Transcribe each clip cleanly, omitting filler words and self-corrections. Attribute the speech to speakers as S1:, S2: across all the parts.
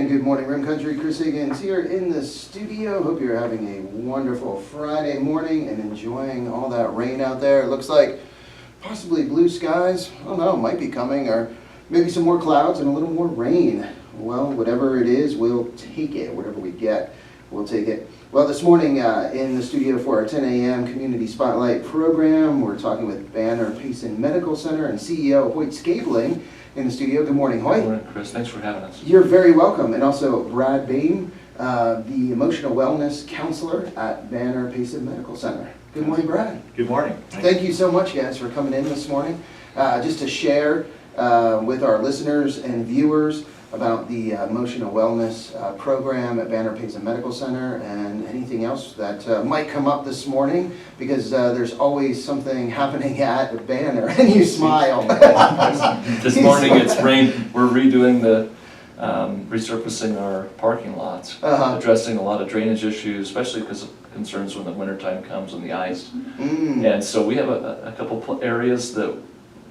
S1: And good morning, Rim Country. Chris Higgins here in the studio. Hope you're having a wonderful Friday morning and enjoying all that rain out there. It looks like possibly blue skies. I don't know, might be coming, or maybe some more clouds and a little more rain. Well, whatever it is, we'll take it. Whatever we get, we'll take it. Well, this morning in the studio for our 10 a.m. Community Spotlight program, we're talking with Banner Payson Medical Center and CEO Hoyt Skabelund in the studio. Good morning, Hoyt.
S2: Good morning, Chris. Thanks for having us.
S1: You're very welcome. And also Brad Bain, the Emotional Wellness Counselor at Banner Payson Medical Center. Good morning, Brad.
S3: Good morning.
S1: Thank you so much, guys, for coming in this morning. Just to share with our listeners and viewers about the Emotional Wellness program at Banner Payson Medical Center and anything else that might come up this morning, because there's always something happening at Banner, and you smile.
S2: This morning it's rained. We're redoing the, resurfacing our parking lots, addressing a lot of drainage issues, especially because of concerns when the wintertime comes and the ice. And so we have a couple areas that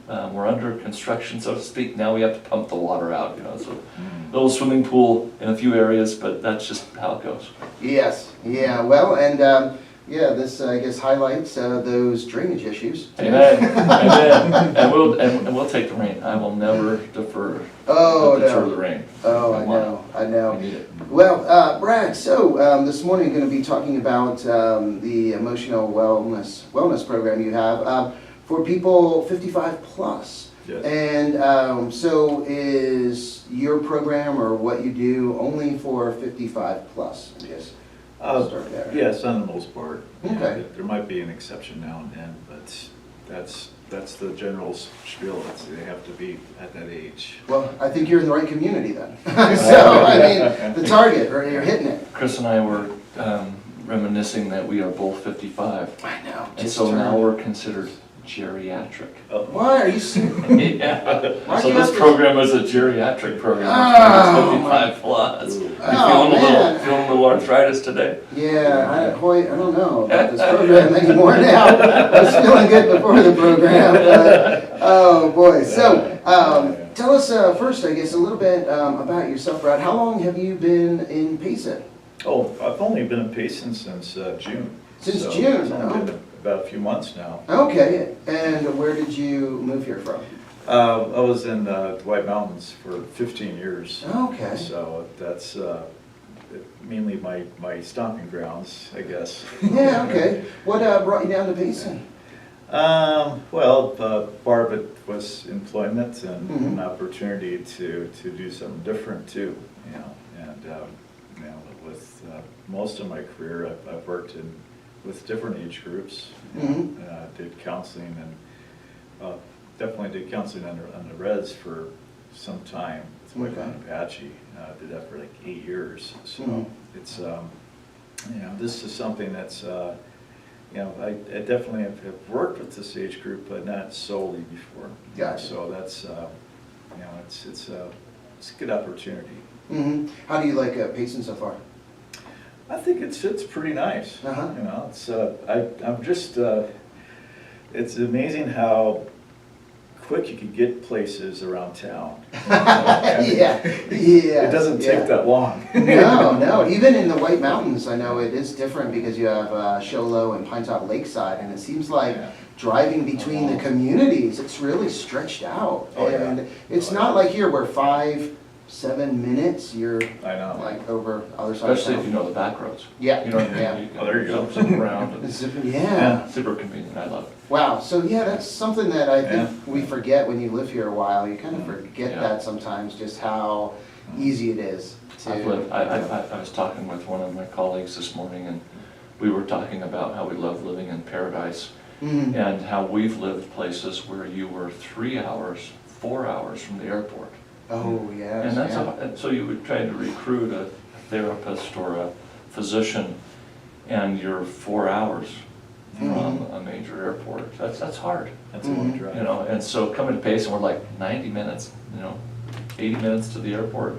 S2: we're under construction, so to speak. Now we have to pump the water out, you know, so a little swimming pool in a few areas, but that's just how it goes.
S1: Yes, yeah, well, and yeah, this I guess highlights those drainage issues.
S2: Amen. Amen. And we'll take the rain. I will never defer the rain.
S1: Oh, I know.
S2: We need it.
S1: Well, Brad, so this morning we're going to be talking about the emotional wellness program you have for people 55 plus.
S3: Yes.
S1: And so is your program or what you do only for 55 plus, I guess? Start there.
S3: Yes, on the most part.
S1: Okay.
S3: Yeah, there might be an exception now and then, but that's the general spiel. They have to be at that age.
S1: Well, I think you're in the right community then. So, I mean, the target, or you're hitting it.
S2: Chris and I were reminiscing that we are both 55.
S1: I know.
S2: And so now we're considered geriatric.
S1: Why are you serious?
S2: Yeah. So this program is a geriatric program.
S1: Oh,
S2: 55 plus. You
S1: man.
S2: feeling a little arthritis today?
S1: Yeah, Hoyt, I don't know about this program anymore now. I was feeling good before the program, but, oh boy. So, tell us first, I guess, a little bit about yourself, Brad. How long have you been in Payson?
S3: Oh, I've only been in Payson since June.
S1: Since
S3: so
S1: June?
S3: It's only been about a few months now.
S1: Okay, and where did you move here from?
S3: I was in the White Mountains for 15 years.
S1: Okay.
S3: So that's mainly my stomping grounds, I guess.
S1: Yeah, okay. What brought you down to Payson?
S3: Well, part of it was employment and an opportunity to do something different too, you know. And you know, with most of my career, I've worked with different age groups. Did counseling and definitely did counseling on the res for some time. It's White Mountain Apache. Did that for like 8 years. So it's you know, this is something that's you know, I definitely have worked with this age group, but not solely before.
S1: Gotcha.
S3: So that's you know, it's a good opportunity.
S1: How do you like Payson so far?
S3: I think it's pretty nice. You know, it's I'm just it's amazing how quick you can get places around town.
S1: Yeah.
S3: It doesn't take that long.
S1: No. Even in the White Mountains, I know it is different because you have Show Low and Pinetop Lakeside, and it seems like driving between the communities, it's really stretched out. And it's not like here where 5-7 minutes you're like over other side
S2: Especially
S1: of
S2: if
S1: town.
S2: you know the back roads.
S1: Yeah.
S2: You know what I mean?
S3: Oh, there you go.
S2: Zip around.
S1: Yeah.
S2: Super convenient. I love it.
S1: Wow. So yeah, that's something that I think we forget when you live here a while. You kind of forget that sometimes, just how easy it is.
S2: I was talking with one of my colleagues this morning, and we were talking about how we love living in paradise, and how we've lived places where you were 3 hours, 4 hours from the airport.
S1: Oh, yes.
S2: And that's so you would try to recruit a therapist or a physician, and you're 4 hours from a major airport. That's hard.
S3: That's a long drive.
S2: You know, and so coming to Payson, we're like 90 minutes, you know, 80 minutes to the airport.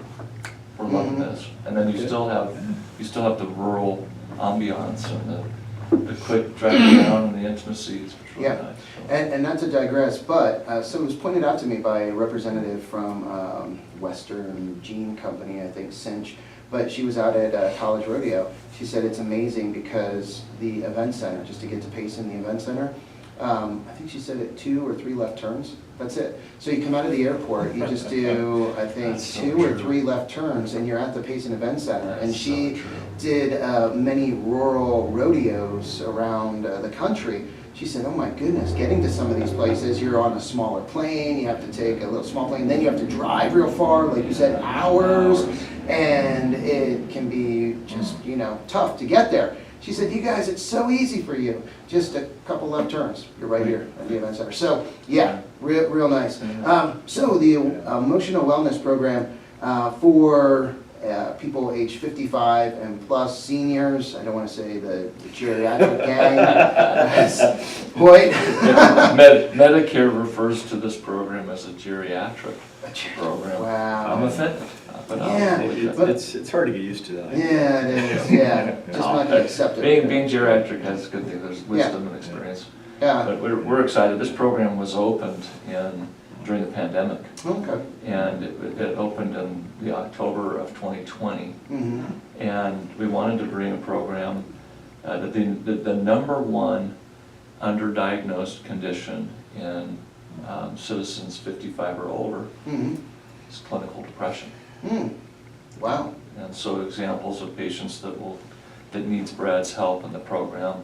S2: We're loving this, and then you still have the rural ambiance and the quick driving around and the intimacy is really
S1: Yeah.
S2: nice.
S1: And not to digress, but so it was pointed out to me by a representative from Western Gene Company, I think Cinch, but she was out at College Rodeo. She said it's amazing because the event center, just to get to Payson, the event center, I think she said it 2 or 3 left turns. That's it. So you come out of the airport, you just do, I think,
S2: That's so
S1: 2 or
S2: true.
S1: 3 left turns, and you're at the Payson Event Center. And
S2: That's
S1: she
S2: so true.
S1: did many rural rodeos around the country. She said, oh my goodness, getting to some of these places, you're on a smaller plane, you have to take a little small plane, then you have to drive real far, like you said, hours, and it can be just, tough to get there. She said, you guys, it's so easy for you. Just a couple left turns. You're right here at the event center. So, yeah, real nice. So the emotional wellness program for people age 55 and plus, seniors, I don't want to say the geriatric gang. Hoyt.
S2: Medicare refers to this program as a geriatric program.
S1: Wow.
S2: I'm offended. But
S1: Yeah, but-
S3: It's hard to get used to that.
S1: Yeah, it is, yeah. Just not to accept it.
S2: Being geriatric has a good thing. There's wisdom and experience.
S1: Yeah,
S2: But we're excited. This program was opened during the pandemic,
S1: okay.
S2: and it opened in the October of 2020.
S1: Mm-hmm.
S2: And we wanted to bring a program that the number one underdiagnosed condition in citizens 55 or older
S1: Mm-hmm.
S2: is clinical depression.
S1: Wow.
S2: And so examples of patients that needs Brad's help in the program,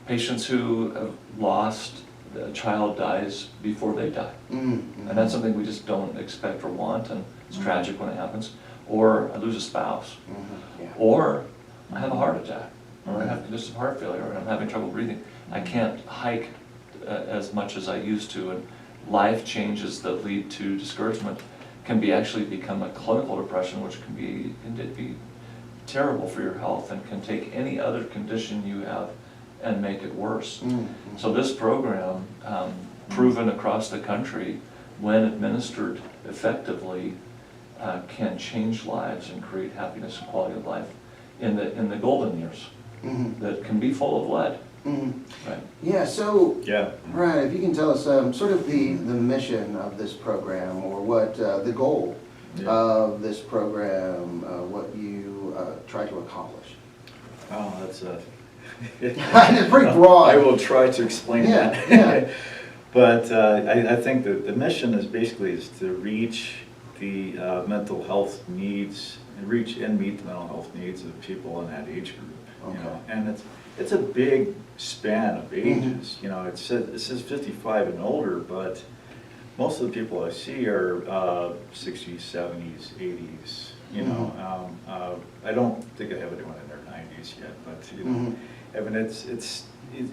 S2: patients who have lost, a child dies before they die.
S1: Mm-hmm.
S2: And that's something we just don't expect or want, and it's tragic when it happens. Or I lose a spouse.
S1: Mm-hmm. Yeah.
S2: Or I have a heart attack, or I have congestive heart failure, or I'm having trouble breathing. I can't hike as much as I used to, and life changes that lead to discouragement can actually become a clinical depression, which can be terrible for your health and can take any other condition you have and make it worse.
S1: Mm-hmm.
S2: So this program, proven across the country, when administered effectively, can change lives and create happiness and quality of life in the golden years
S1: Mm-hmm.
S2: that can be full of lead.
S1: Mm-hmm.
S2: Right.
S1: Yeah, so,
S3: Yeah.
S1: right, if you can tell us sort of the mission of this program, or what the goal
S3: Yeah.
S1: of this program, what you try to accomplish.
S3: Oh, that's
S1: It's pretty broad.
S3: I will try to explain
S1: Yeah,
S3: that.
S1: yeah.
S3: But I think that the mission is basically to reach the mental health needs, reach and meet the mental health needs of people in that age group.
S1: Okay.
S3: And it's a big span of ages. It says 55 and older, but most of the people I see are 60s, 70s, 80s. I don't think I have anyone in their 90s yet, but I mean it's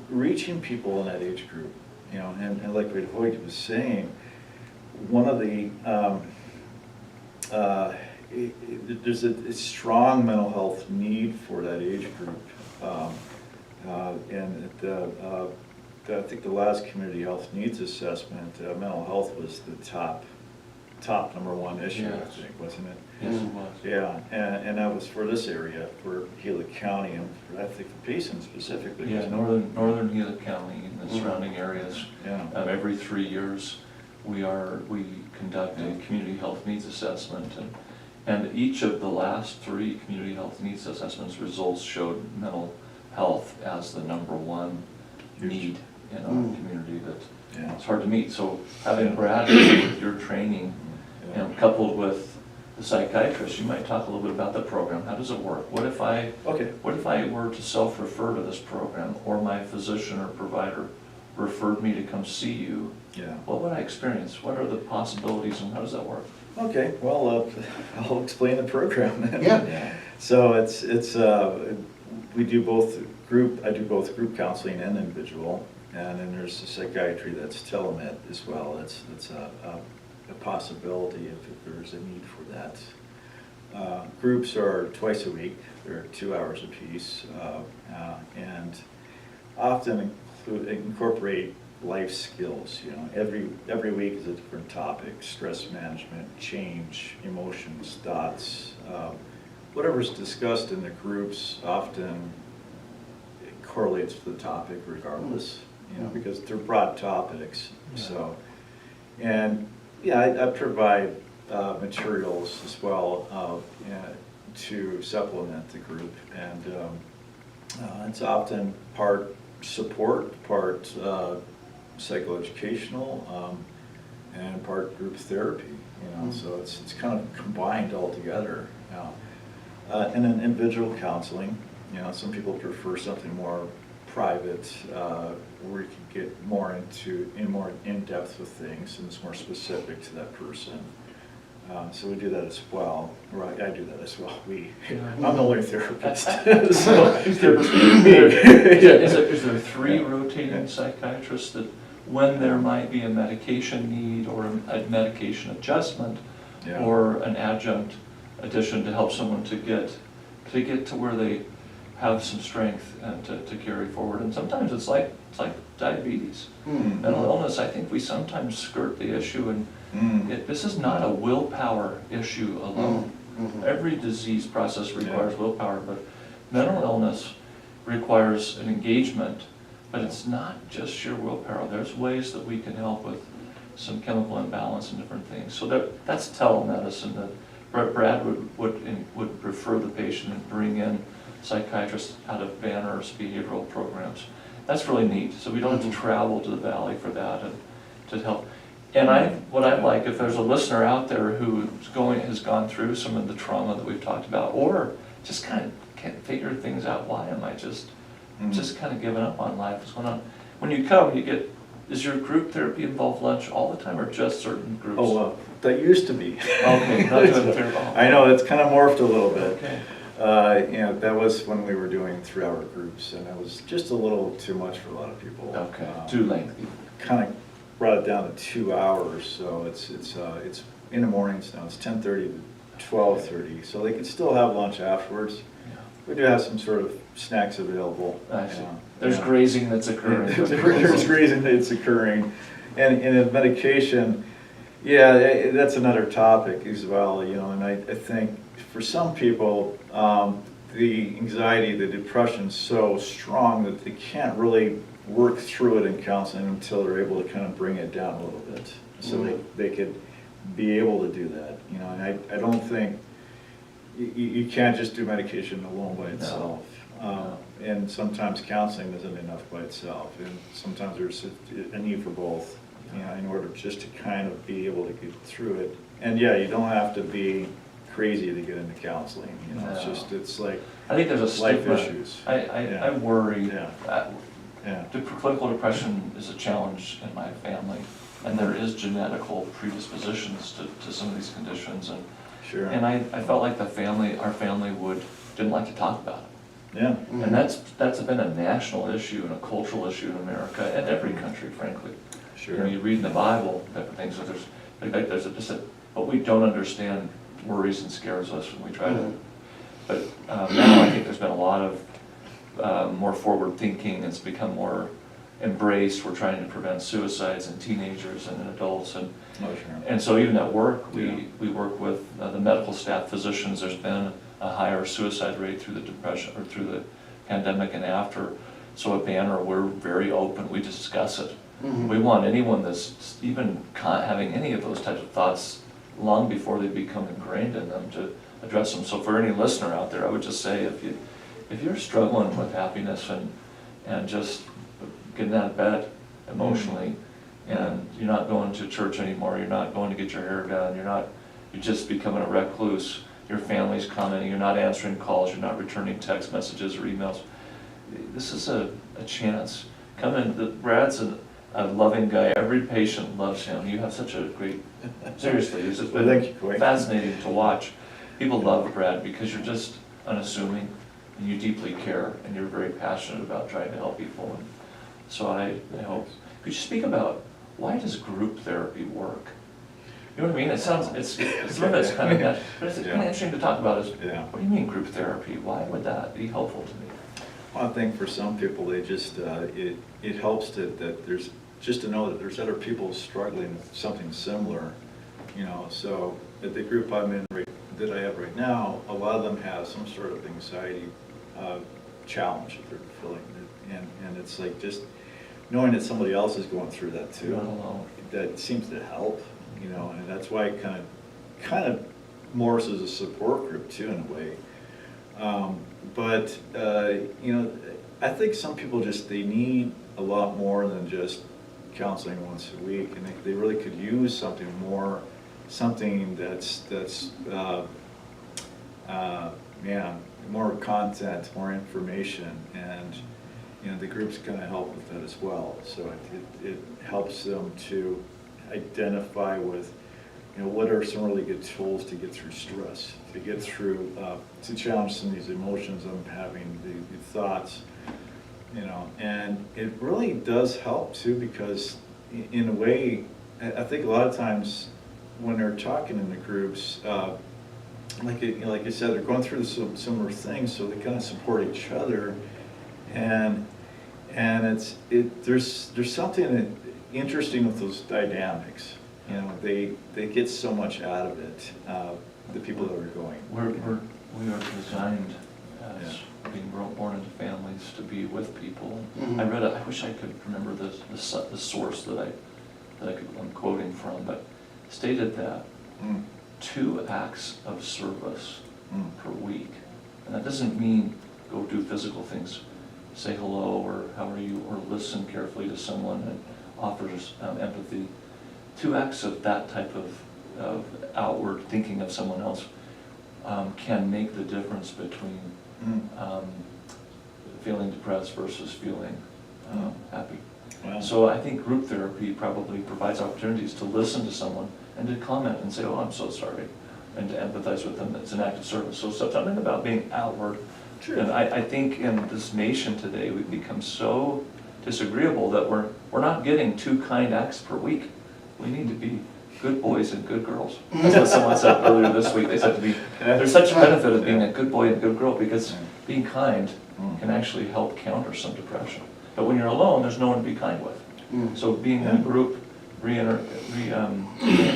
S3: reaching people in that age group. And like what Hoyt was saying, one of the there's a strong mental health need for that age group, and I think the last community health needs assessment, mental health was the top number one issue,
S2: Yes.
S3: I think, wasn't it?
S2: Yes, it was.
S3: Yeah, and that was for this area, for Gila County, and I think for Payson specifically.
S2: Yeah, northern Gila County and the surrounding areas.
S3: Yeah.
S2: Every 3 years, we conduct a community health needs assessment, and each of the last 3 community health needs assessments results showed mental health as the number one
S3: Huge.
S2: need in our community that
S3: Yeah.
S2: it's hard to meet. So having Brad with your training,
S3: Yeah.
S2: coupled with the psychiatrist, you might talk a little bit about the program. How does it work? What if I were to self-refer to this program, or my physician or provider referred me to come see you?
S3: Yeah.
S2: What would I experience? What are the possibilities, and how does that work?
S3: Okay, well, I'll explain the program then.
S1: Yeah.
S3: So we do both I do both group counseling and individual, and then there's the psychiatry that's telemed as well. It's a possibility if there's a need for that. Groups are twice a week. They're 2 hours apiece, and often incorporate life skills. Every week is a different topic: stress management, change, emotions, thoughts. Whatever's discussed in the groups often correlates with the topic regardless, you know, because they're broad topics.
S2: Yeah.
S3: So, and yeah, I provide materials as well to supplement the group, and it's often part support, part psychoeducational, and part group therapy. You know, so it's kind of combined all together. You know. And then individual counseling. You know, some people prefer something more private, where you can get more more in depth with things, and it's more specific to that person. So we do that as well. Right, I do that as well. I'm the only therapist. So,
S2: Is there 3 rotating psychiatrists that, when there might be a medication need or a medication adjustment, or an adjunct addition to help someone to get to where they have some strength and to carry forward? And sometimes it's like diabetes, mental illness. I think we sometimes skirt the issue, and this is not a willpower issue alone. Every disease process requires willpower, but mental illness requires an engagement, but it's not just your willpower. There's ways that we can help with some chemical imbalance and different things. So that's telemedicine. That Brad would refer the patient and bring in psychiatrists out of Banner's behavioral programs. That's really neat. So we don't have to travel to the valley for that and to help. And what I'd like, if there's a listener out there who has gone through some of the trauma that we've talked about, or just kind of can't figure things out, why am I just kind of giving up on life? What's going on? When you come, is your group therapy involve lunch all the time, or just certain groups?
S3: Oh, that used to be.
S2: Okay, not doing therapy.
S3: I know, it's kind of morphed a little bit.
S2: Okay.
S3: You know, that was when we were doing 3-hour groups, and it was just a little too much for a lot of people.
S2: Okay, too lengthy.
S3: Kind of brought it down to 2 hours, so it's in the mornings now. It's 10:30 to 12:30, so they can still have lunch afterwards.
S2: Yeah.
S3: We do have some sort of snacks available.
S2: I see. There's grazing that's occurring.
S3: There's grazing that's occurring, and the medication. Yeah, that's another topic as well. You know, and I think for some people, the anxiety, the depression is so strong that they can't really work through it in counseling until they're able to kind of bring it down a little bit, so they could be able to do that. You know, and I don't think you can't just do medication alone by itself. No. And sometimes counseling isn't enough by itself, and sometimes there's a need for both. You know, in order just to kind of be able to get through it. And yeah, you don't have to be crazy to get into counseling. You know,
S2: No.
S3: it's like
S2: I think there's a
S3: life
S2: stigma.
S3: issues.
S2: I worry.
S3: Yeah.
S2: Clinical depression is a challenge in my family, and there is genetical predispositions to some of these conditions, and
S3: Sure.
S2: and I felt like our family didn't like to talk about it.
S3: Yeah.
S2: And that's been a national issue and a cultural issue in America and every country, frankly.
S3: Sure.
S2: You know, you read in the Bible type of things, so there's just what we don't understand worries and scares us when we try to. But now I think there's been a lot of more forward thinking. It's become more embraced. We're trying to prevent suicides in teenagers and in adults, and so even at work, we work with the medical staff, physicians. There's been a higher suicide rate through the depression or through the pandemic and after. So at Banner, we're very open. We discuss it. We want anyone that's even having any of those types of thoughts long before they become ingrained in them to address them. So for any listener out there, I would just say if you're struggling with happiness and just getting out of bed emotionally, and you're not going to church anymore, you're not going to get your hair done, you're just becoming a recluse, your family's commenting, you're not answering calls, you're not returning text messages or emails, this is a chance. Come in. Brad's a loving guy. Every patient loves him. You have such a great, seriously, it's just been fascinating to watch. People love Brad because you're just unassuming and you deeply care and you're very passionate about trying to help people. And so I hope, could you speak about why does group therapy work? You know what I mean? It sounds, it's kind of, but it's kind of interesting to talk about is, what do you mean group therapy? Why would that be helpful to me?
S3: Well, I think for some people, they just, it helps that there's, just to know that there's other people struggling with something similar, you know. So at the group I'm in that I have right now, a lot of them have some sort of anxiety challenge that they're feeling. and it's like just knowing that somebody else is going through that too.
S2: You're not alone.
S3: That seems to help, you know, and that's why it kind of morphs as a support group too, in a way. But you know, I think some people they need a lot more than just counseling once a week, and they really could use something more, something that's more content, more information, and you know, the group's going to help with that as well. So it helps them to identify with, you know, what are some really good tools to get through stress, to get through, to challenge some of these emotions I'm having, the thoughts, you know. And it really does help too, because in a way, I think a lot of times when they're talking in the groups, like I said, they're going through some similar things, so they kind of support each other, and there's something interesting with those dynamics. You know, they get so much out of it. The people that are going.
S2: We are designed as being born into families to be with people.
S1: Mm-hmm.
S2: I wish I could remember the source that I'm quoting from, but stated that 2 acts of service per week, and that doesn't mean go do physical things, say hello or how are you, or listen carefully to someone and offer empathy. 2 acts of that type of outward thinking of someone else can make the difference between feeling depressed versus feeling happy.
S3: Wow.
S2: So I think group therapy probably provides opportunities to listen to someone and to comment and say, oh, I'm so sorry, and to empathize with them. It's an act of service. So something about being outward.
S3: Sure.
S2: And I think in this nation today, we've become so disagreeable that we're not getting 2 kind acts per week. We need to be good boys and good girls. That's what someone said earlier this week. They said there's such benefit of being a good boy and good girl, because being kind can actually help counter some depression. But when you're alone, there's no one to be kind with. So being in a group,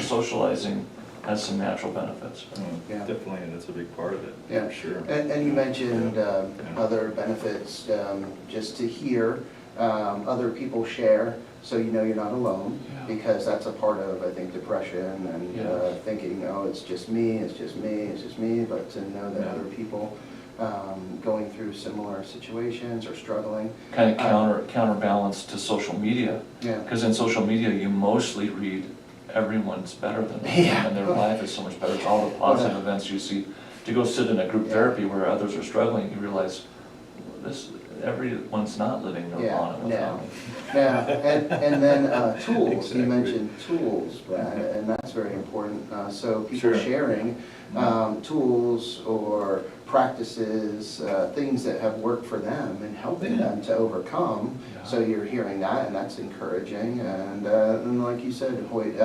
S2: socializing has some natural benefits.
S1: Yeah.
S3: Definitely, that's a big part of it,
S1: Yeah,
S3: for sure.
S1: And you mentioned other benefits, just to hear other people share, so you know you're not alone, because that's a part of, I think, depression and thinking, oh, it's just me, it's just me, it's just me, but to know that other people going through similar situations or struggling.
S2: Kind of counterbalance to social media.
S1: Yeah.
S2: Because in social media, you mostly read everyone's better than them, and their life is so much better. It's all the positive events you see. To go sit in a group therapy where others are struggling, you realize everyone's not living nirvana without me.
S1: Yeah, and then tools,
S3: Exactly.
S1: you mentioned tools, Brad, and that's very important. So people sharing tools or practices, things that have worked for them and helping them to overcome. So you're hearing that, and that's encouraging. And like you said, Hoyt,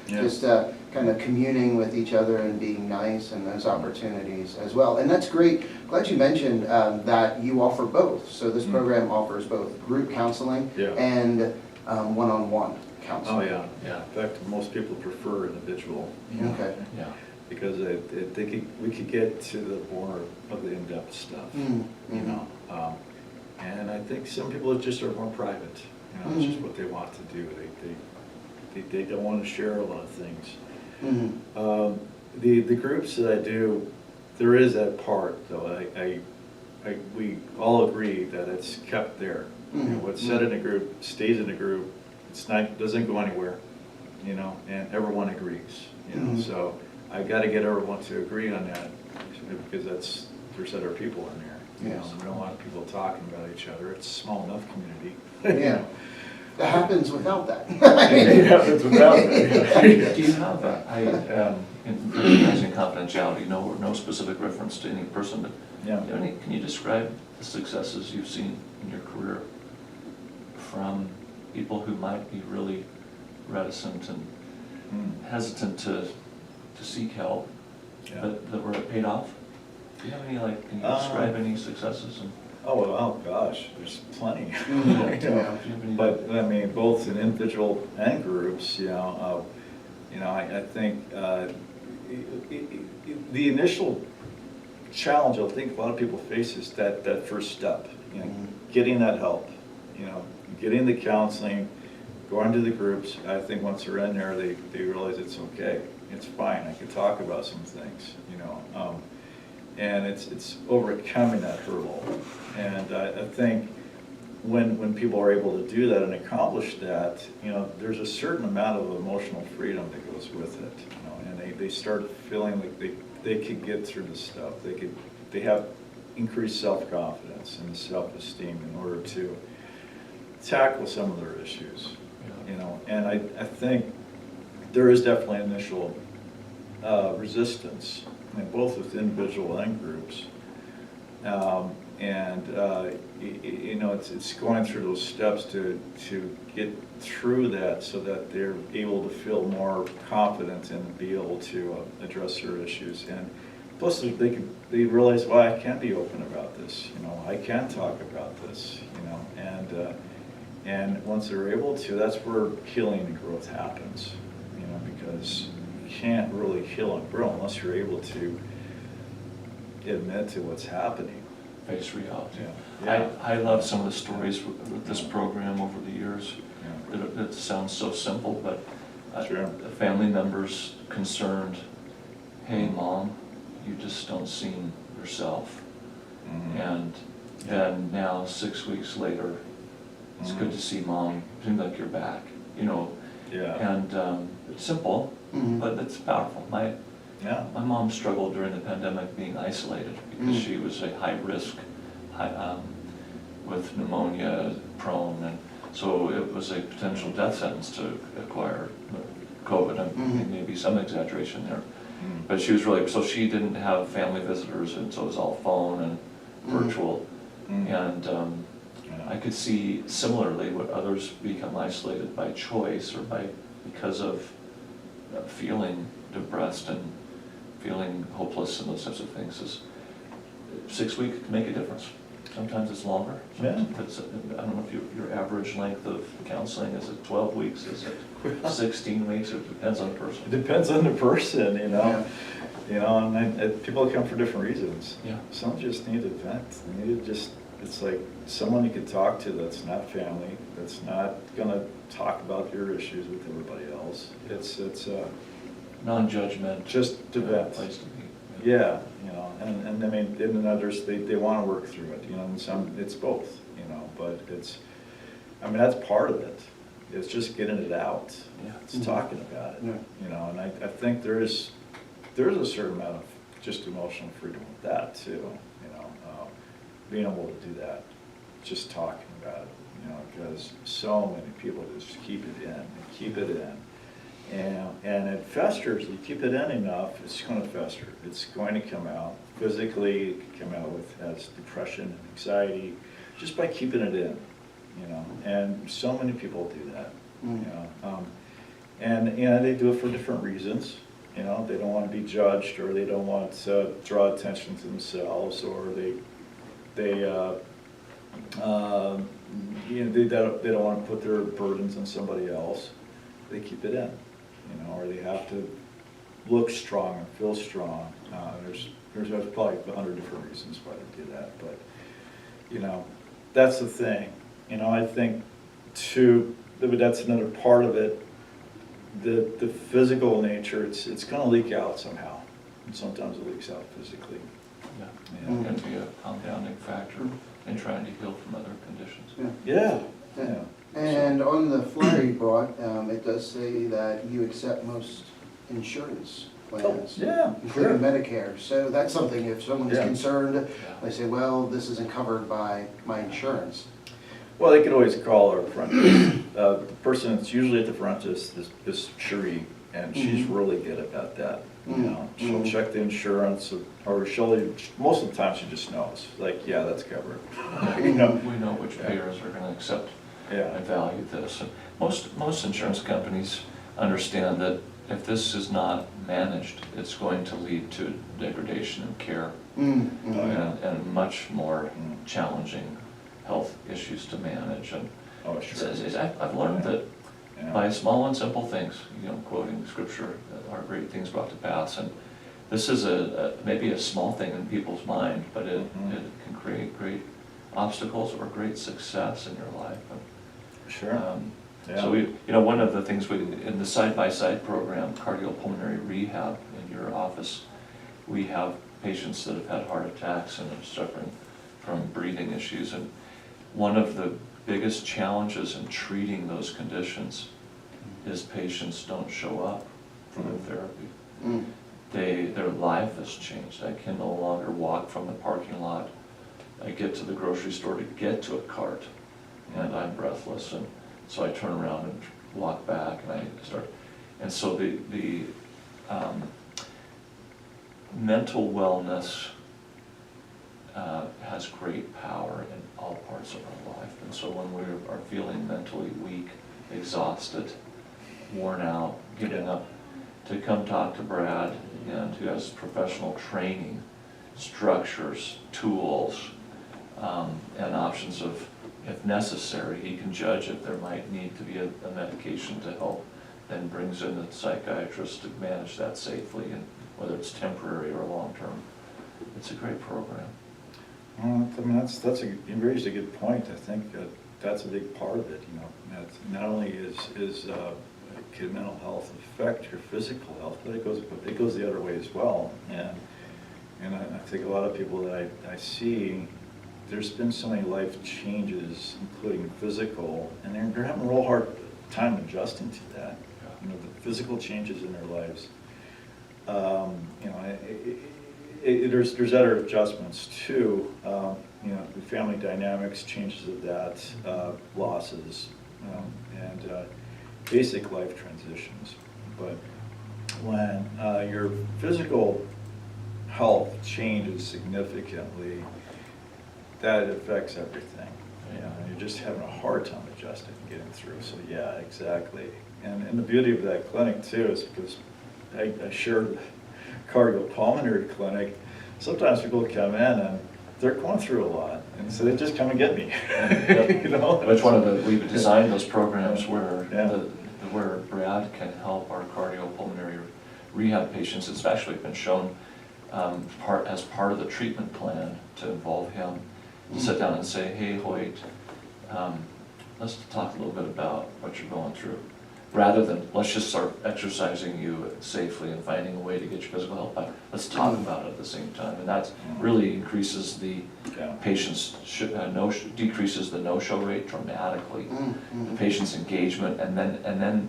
S1: just kind of communing with each other and being nice, and those opportunities as well. And that's great. Glad you mentioned that you offer both. So this program offers both group counseling and one-on-one counseling.
S3: Oh, yeah. In fact, most people prefer individual. You know,
S1: Okay.
S2: Yeah.
S3: because we could get to the more of the in-depth stuff, you know. And I think some people just are more private. You know, it's just what they want to do. They don't want to share a lot of things. The groups that I do, there is that part though. We all agree that it's kept there. You know, what's said in a group stays in a group. It's not, doesn't go anywhere. You know, and everyone agrees. You know, so I got to get everyone to agree on that, because there's other people in there. You know, we don't want people talking about each other. It's a small enough community.
S1: Yeah. That happens without that.
S3: It happens without that.
S2: Do you have in recognizing confidentiality, no specific reference to any person, but can you describe the successes you've seen in your career from people who might be really reticent and hesitant to seek help, but that were paid off? Do you have any, can you describe any successes?
S3: Oh gosh, there's plenty.
S2: Yeah.
S3: But I mean, both in individual and groups, I think the initial challenge I think a lot of people face is that first step, getting that help. you know, getting the counseling, going to the groups. I think once they're in there, they realize it's okay. It's fine. I can talk about some things, you know. And it's overcoming that hurdle. And I think when people are able to do that and accomplish that, you know, there's a certain amount of emotional freedom that goes with it, you know, and they start feeling like they could get through this stuff. They have increased self-confidence and self-esteem in order to tackle some of their issues, you know. And I think there is definitely initial resistance, both with individual and groups. You know, it's going through those steps to get through that so that they're able to feel more confident and be able to address their issues. And plus, they realize, well, I can be open about this. You know, I can talk about this. You know, and once they're able to, that's where healing and growth happens. You know, because you can't really heal and grow unless you're able to admit to what's happening.
S2: Face reality.
S3: Yeah.
S2: I love some of the stories with this program over the years.
S3: Yeah.
S2: It sounds so simple, but
S3: Sure.
S2: family members concerned, hey mom, you just don't seem yourself.
S3: Mm-hmm.
S2: And then now 6 weeks later, it's good to see mom, seems like you're back, you know.
S3: Yeah.
S2: And it's simple, but it's powerful. My mom struggled during the pandemic being isolated because she was a high risk with pneumonia prone, and so it was a potential death sentence to acquire COVID. I mean, maybe some exaggeration there, but she was really, so she didn't have family visitors, and so it was all phone and virtual. And I could see similarly what others become isolated by choice or because of feeling depressed and feeling hopeless and those types of things. Is 6 weeks can make a difference. Sometimes it's longer. Sometimes I don't know if your average length of counseling, is it 12 weeks? Is it 16 weeks? It depends on the person.
S3: It depends on the person, you know.
S1: Yeah.
S3: You know, and people come for different reasons.
S2: Yeah.
S3: Some just need to vent. They need to just, it's like someone you can talk to that's not family, that's not gonna talk about your issues with everybody else. It's
S2: Non-judgment.
S3: just to vent.
S2: Place to be.
S3: Yeah, you know, and I mean, and others, they want to work through it, you know, and some, it's both, you know, but it's, I mean, that's part of it. It's just getting it out.
S2: Yeah.
S3: It's talking about it,
S1: Yeah.
S3: you know, and I think there's a certain amount of just emotional freedom with that too, you know, being able to do that, just talking about it, you know, because so many people just keep it in and keep it in. And it festers. You keep it in enough, it's going to fester. It's going to come out physically. It can come out as depression and anxiety, just by keeping it in, you know. And so many people do that, you know. And they do it for different reasons. You know, they don't want to be judged, or they don't want to draw attention to themselves, or they don't want to put their burdens on somebody else. They keep it in. You know, or they have to look strong and feel strong. There's probably 100 different reasons why they do that, but you know, that's the thing. You know, I think that's another part of it. The physical nature, it's going to leak out somehow, and sometimes it leaks out physically.
S2: Yeah, it can be a compounding factor in trying to heal from other conditions.
S3: Yeah.
S1: And on the flyer you brought, it does say that you accept most insurance plans, including Medicare. So that's something, if someone is concerned, they say, well, this isn't covered by my insurance.
S3: Well, they could always call our front desk. The person that's usually at the front is Cherie, and she's really good about that. You know, she'll check the insurance, or most of the time she just knows, like, yeah, that's covered.
S2: You know, we know which payers are going to accept and value this. And most insurance companies understand that if this is not managed, it's going to lead to degradation in care and much more challenging health issues to manage. And I've learned that by small and simple things, you know, quoting scripture, are great things brought to pass. And this is maybe a small thing in people's mind, but it can create great obstacles or great success in your life.
S3: Sure. Yeah.
S2: So one of the things in the side-by-side program, cardiopulmonary rehab in your office, we have patients that have had heart attacks and are suffering from breathing issues. And one of the biggest challenges in treating those conditions is patients don't show up for their therapy. Their life has changed. I can no longer walk from the parking lot. I get to the grocery store to get to a cart, and I'm breathless. And so I turn around and walk back, and I start. And so the mental wellness has great power in all parts of our life. And so when we are feeling mentally weak, exhausted, worn out, giving up, to come talk to Brad, and who has professional training, structures, tools, and options of, if necessary, he can judge if there might need to be a medication to help, then brings in the psychiatrist to manage that safely, and whether it's temporary or long-term. It's a great program.
S3: Well, I mean, you raised a good point. I think that's a big part of it. That's not only can mental health affect your physical health, but it goes the other way as well. And I think a lot of people that I see, there's been so many life changes, including physical, and they're having a real hard time adjusting to that. The physical changes in their lives. There's other adjustments too. The family dynamics, changes of that, losses, and basic life transitions. But when your physical health changes significantly, that affects everything. And you're just having a hard time adjusting and getting through. So yeah, exactly. And the beauty of that clinic too is because I share the cardiopulmonary clinic. Sometimes people come in and they're going through a lot, and so they just come and get me.
S2: Which we've designed those programs where where Brad can help our cardiopulmonary rehab patients. It's actually been shown as part of the treatment plan to involve him, to sit down and say, hey Hoyt, let's talk a little bit about what you're going through, rather than let's just start exercising you safely and finding a way to get your physical health back. Let's talk about it at the same time, and that really increases the patient's decreases the no-show rate dramatically, the patient's engagement, and then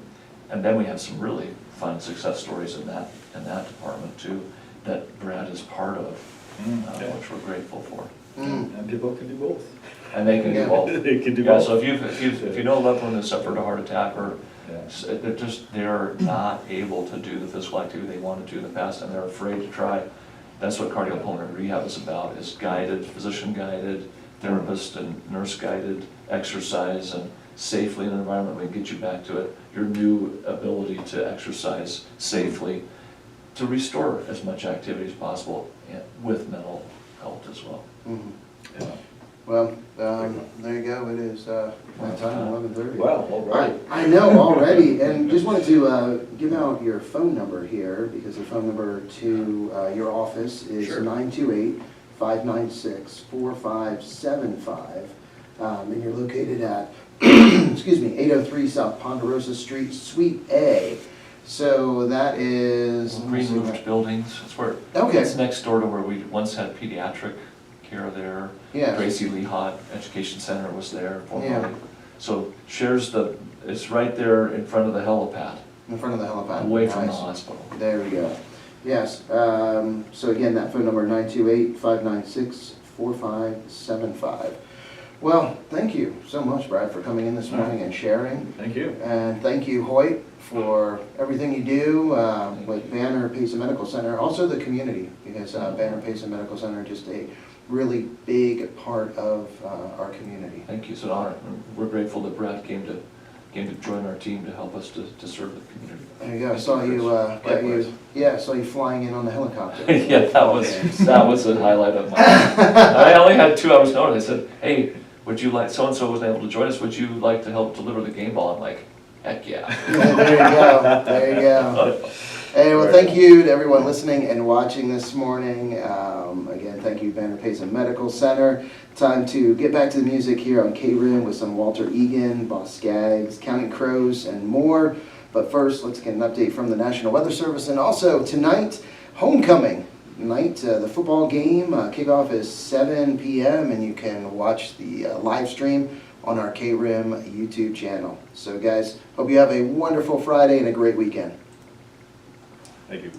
S2: we have some really fun success stories in that department too, that Brad is part of, which we're grateful for.
S3: And people can do both.
S2: And they can do both.
S3: They can do both.
S2: So if you know a loved one who suffered a heart attack, or they're not able to do the physical activity they wanted to in the past, and they're afraid to try. That's what cardiopulmonary rehab is about: is guided, physician-guided, therapist and nurse-guided exercise, and safely in an environment we can get you back to it. Your new ability to exercise safely, to restore as much activity as possible, with mental health as well.
S1: Well, there you go. It is my time, 11:30.
S3: Wow, all right.
S1: I know already, and just wanted to give out your phone number here, because the phone number to your office is 928-596-4575, and you're located at, excuse me, 803 South Ponderosa Street, Suite A. So that is
S2: green roofed buildings. It's where it's next door to where we once had pediatric care there.
S1: Yes.
S2: Gracie Lee Hott Education Center was there formerly. So it's right there in front of the helipad.
S1: In front of the helipad.
S2: Away from the hospital.
S1: There we go. Yes. So again, that phone number 928-596-4575. Well, thank you so much, Brad, for coming in this morning and sharing.
S3: Thank you.
S1: And thank you, Hoyt, for everything you do with Banner Payson Medical Center, also the community, because Banner Payson Medical Center is just a really big part of our community.
S2: Thank you. It's an honor. We're grateful that Brad came to join our team to help us to serve the community.
S1: There you go. I saw you. I saw you flying in on the helicopter.
S2: Yeah, that was a highlight of my life. I only had 2 hours notice. I said, hey, would you like, so-and-so wasn't able to join us, would you like to help deliver the game ball? I'm like, heck yeah.
S1: There you go. There you go. Hey, well, thank you to everyone listening and watching this morning. Again, thank you, Banner Payson Medical Center. Time to get back to the music here on KRIM with some Walter Egan, Boss Skaggs, Counting Crows, and more. But first, let's get an update from the National Weather Service. And also tonight, homecoming night, the football game kickoff is 7 p.m. and you can watch the live stream on our KRIM YouTube channel. So guys, hope you have a wonderful Friday and a great weekend.
S3: Thank you.